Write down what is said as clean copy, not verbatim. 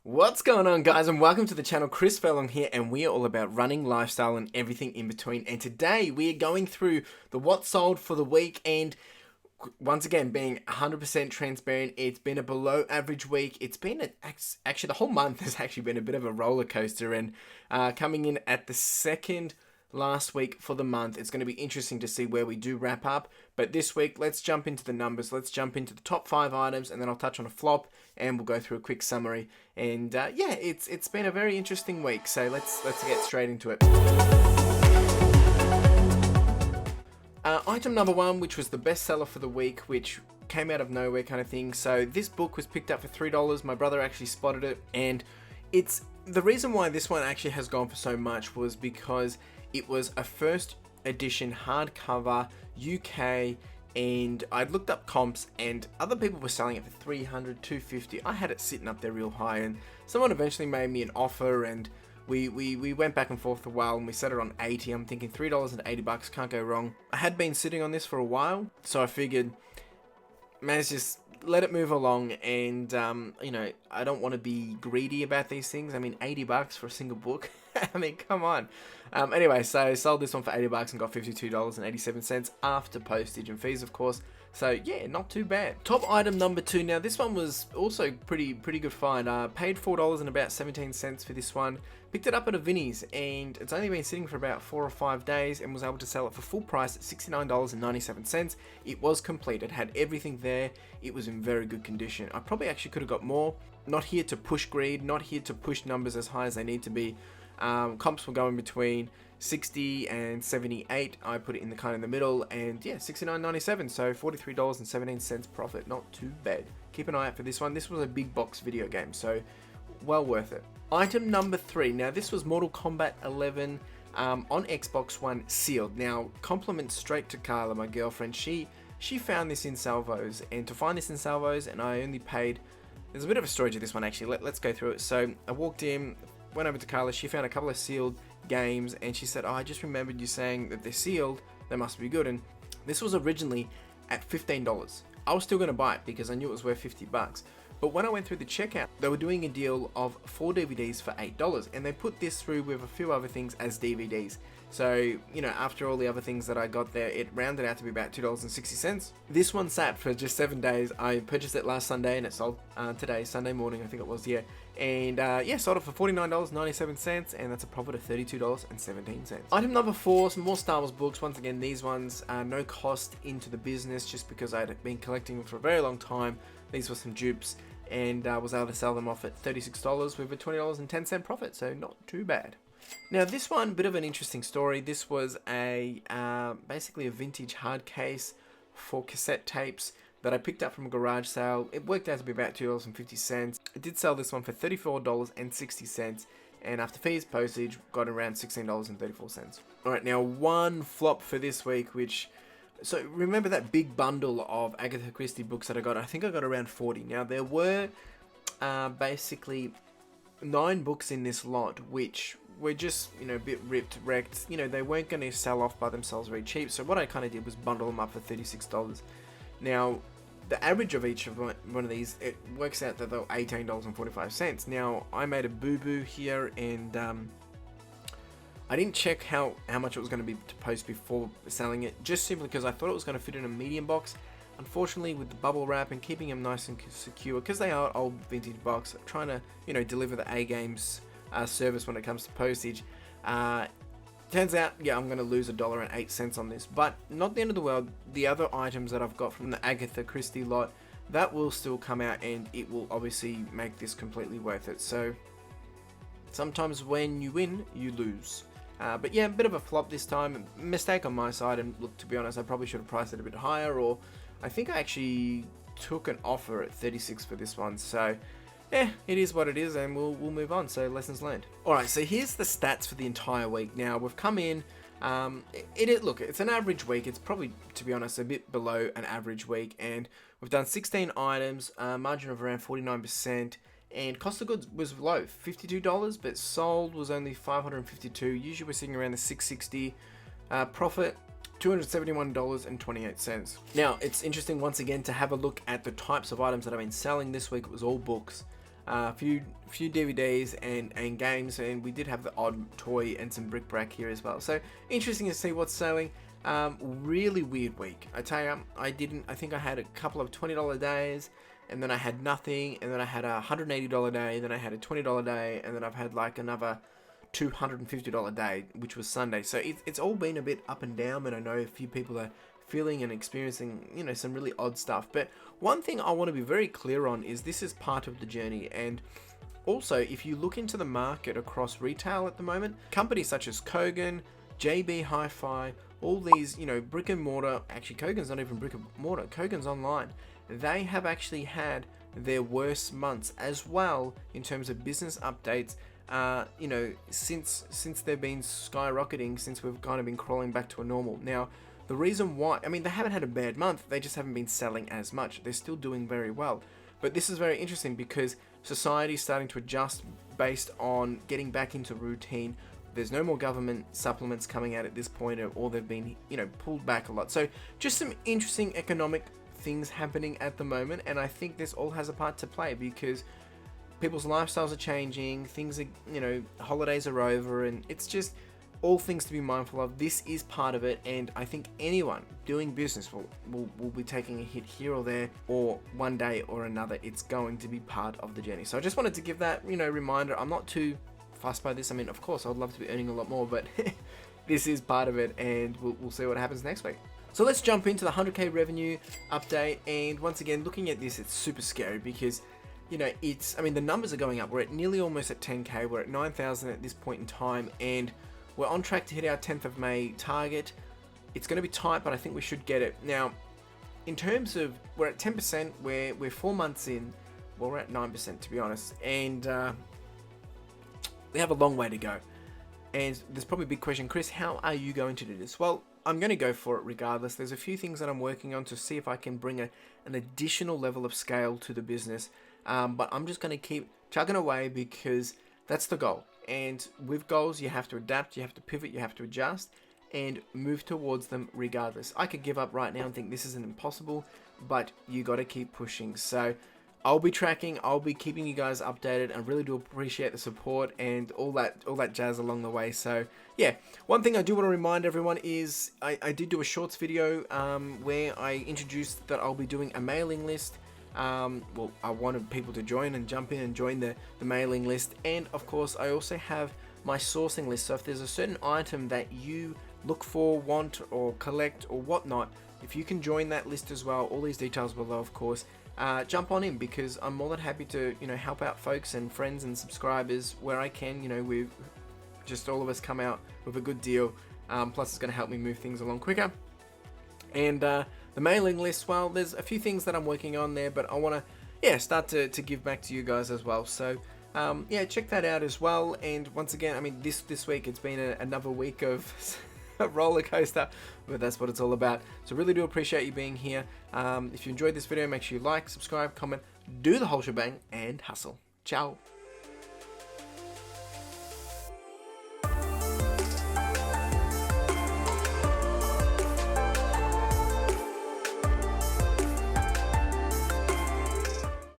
What's going on, guys, and welcome to the channel. CLFurlong here, and we are all about running, lifestyle, and everything in between. And today we are going through the what sold for the week, and once again, being 100% transparent, it's been a below average week. It's been actually the whole month has actually been a bit of a roller coaster, and coming in at the second last week for the month, it's going to be interesting to see where we do wrap up. But this week, let's jump into the numbers. Let's jump into the top 5 items, and then I'll touch on a flop, and we'll go through a quick summary. And yeah, it's been a very interesting week. So let's get straight into it. Item number 1, which was the best seller for the week, which came out of nowhere kind of thing. So this book was picked up for $3. My brother actually spotted it, and it's the reason why this one actually has gone for so much was because it was a first edition hardcover UK, and I'd looked up comps and other people were selling it for $300, $250. I had it sitting up there real high, and someone eventually made me an offer, and we went back and forth a while, and we set it on $80. I'm thinking $3.80, can't go wrong. I had been sitting on this for a while, so I figured, man, let's just let it move along. And you know, I don't want to be greedy about these things. I mean, $80 for a single book. I mean, come on. Anyway, so I sold this one for $80 and got $52.87 after postage and fees, of course. So yeah, not too bad. Top item number 2. Now this one was also pretty good find. Paid $4 and about 17 cents for this one. Picked it up at a Vinnie's, and it's only been sitting for about 4 or 5 days, and was able to sell it for full price at $69.97. It was complete. It had everything there. It was in very good condition. I probably actually could have got more. Not here to push greed. Not here to push numbers as high as they need to be. Comps were going between 60 and 78. I put it in the kind of the middle, and yeah, $69.97, so $43.17 profit. Not too bad. Keep an eye out for this one. This was a big box video game, so well worth it. Item number 3. Now this was Mortal Kombat 11 on Xbox One sealed. Now compliments straight to Carla, my girlfriend. She found this in salvos, and to find this in salvos, and I only paid. There's a bit of a story to this one actually. Let's go through it. So I walked in, went over to Carla. She found a couple of sealed games, and she said, "Oh, I just remembered you saying that they're sealed. They must be good." And this was originally at $15. I was still going to buy it because I knew it was worth $50. But when I went through the checkout, they were doing a deal of 4 DVDs for $8, and they put this through with a few other things as DVDs. So, you know, after all the other things that I got there, it rounded out to be about $2.60. This one sat for just 7 days. I purchased it last Sunday, and it sold today, Sunday morning, I think it was, yeah. And yeah, sold it for $49.97, and that's a profit of $32.17. Item number 4, some more Star Wars books. Once again, these ones are no cost into the business, just because I had been collecting them for a very long time. These were some dupes, and was able to sell them off at $36 with a $20.10 profit, so not too bad. Now this one, bit of an interesting story. This was a basically a vintage hard case for cassette tapes that I picked up from a garage sale. It worked out to be about $2.50. I did sell this one for $34.60, and after fees, postage, got around $16.34. Alright, now one flop for this week, which... So remember that big bundle of Agatha Christie books that I got? I think I got around 40. Now there were basically 9 books in this lot, which were just, you know, a bit wrecked. You know, they weren't going to sell off by themselves very cheap. So what I kind of did was bundle them up for $36. Now the average of each of one of these, it works out that they're $18.45. Now I made a boo-boo here, and I didn't check how much it was going to be to post before selling it, just simply because I thought it was going to fit in a medium box. Unfortunately, with the bubble wrap and keeping them nice and secure, because they are old vintage box, trying to, you know, deliver the A-Games service when it comes to postage, turns out, yeah, I'm going to lose $1.08 on this, but not the end of the world. The other items that I've got from the Agatha Christie lot, that will still come out, and it will obviously make this completely worth it. So sometimes when you win, you lose. But yeah, a bit of a flop this time. Mistake on my side, and look, to be honest, I probably should have priced it a bit higher, or I think I actually took an offer at $36 for this one. So yeah, it is what it is, and we'll move on. So lessons learned. Alright, so here's the stats for the entire week. Now we've come in, look, it's an average week. It's probably, to be honest, a bit below an average week, and we've done 16 items, margin of around 49%. And cost of goods was low, $52, but sold was only $552. Usually we're sitting around the $660. Profit, $271.28. Now, it's interesting once again to have a look at the types of items that I've been selling this week. It was all books. a few DVDs and games, and we did have the odd toy and some bric-a-brac here as well. So interesting to see what's selling. Really weird week. I tell you, I think I had a couple of $20 days, and then I had nothing, and then I had a $180 day, then I had a $20 day, and then I've had like another $250 day, which was Sunday. So it's all been a bit up and down, and I know a few people are feeling and experiencing, you know, some really odd stuff. But one thing I want to be very clear on is this is part of the journey. And also, if you look into the market across retail at the moment, companies such as Kogan, JB Hi-Fi, all these, you know, brick and mortar, actually Kogan's not even brick and mortar, Kogan's online, they have actually had their worst months as well in terms of business updates, you know, since they've been skyrocketing, since we've kind of been crawling back to a normal. Now, the reason why, I mean, they haven't had a bad month, they just haven't been selling as much. They're still doing very well. But this is very interesting because society's starting to adjust based on getting back into routine. There's no more government supplements coming out at this point, or they've been, you know, pulled back a lot. So just some interesting economic things happening at the moment. And I think this all has a part to play because people's lifestyles are changing, things are, you know, holidays are over, and it's just all things to be mindful of. This is part of it, and I think anyone doing business will be taking a hit here or there, or one day or another. It's going to be part of the journey. So I just wanted to give that, you know, reminder. I'm not too fussed by this. I mean, of course, I'd love to be earning a lot more, but this is part of it, and we'll see what happens next week. So let's jump into the 100K revenue update. And once again, looking at this, it's super scary because, you know, I mean, the numbers are going up. We're at nearly almost at 10K. We're at 9,000 at this point in time, and we're on track to hit our 10th of May target. It's going to be tight, but I think we should get it. Now, in terms of, we're at 10%, we're 4 months in. Well, we're at 9% to be honest, and we have a long way to go. And there's probably a big question, Chris, how are you going to do this? Well, I'm going to go for it regardless. There's a few things that I'm working on to see if I can bring an additional level of scale to the business. But I'm just going to keep chugging away because that's the goal. And with goals, you have to adapt, you have to pivot, you have to adjust, and move towards them regardless. I could give up right now and think this isn't impossible, but you got to keep pushing. So I'll be tracking, I'll be keeping you guys updated. I really do appreciate the support and all that jazz along the way. So yeah, one thing I do want to remind everyone is I did do a shorts video where I introduced that I'll be doing a mailing list. Well, I wanted people to join and jump in and join the mailing list. And of course, I also have my sourcing list. So if there's a certain item that you look for, want, or collect, or whatnot, if you can join that list as well, all these details below, of course, jump on in, because I'm more than happy to, you know, help out folks and friends and subscribers where I can. You know, we've just all of us come out with a good deal. Plus, it's going to help me move things along quicker. And the mailing list, well, there's a few things that I'm working on there, but I want to, yeah, start to give back to you guys as well. So, yeah, check that out as well. And once again, I mean, this week it's been another week of a roller coaster, but that's what it's all about. So really do appreciate you being here. If you enjoyed this video, make sure you like, subscribe, comment, do the whole shebang, and hustle. Ciao.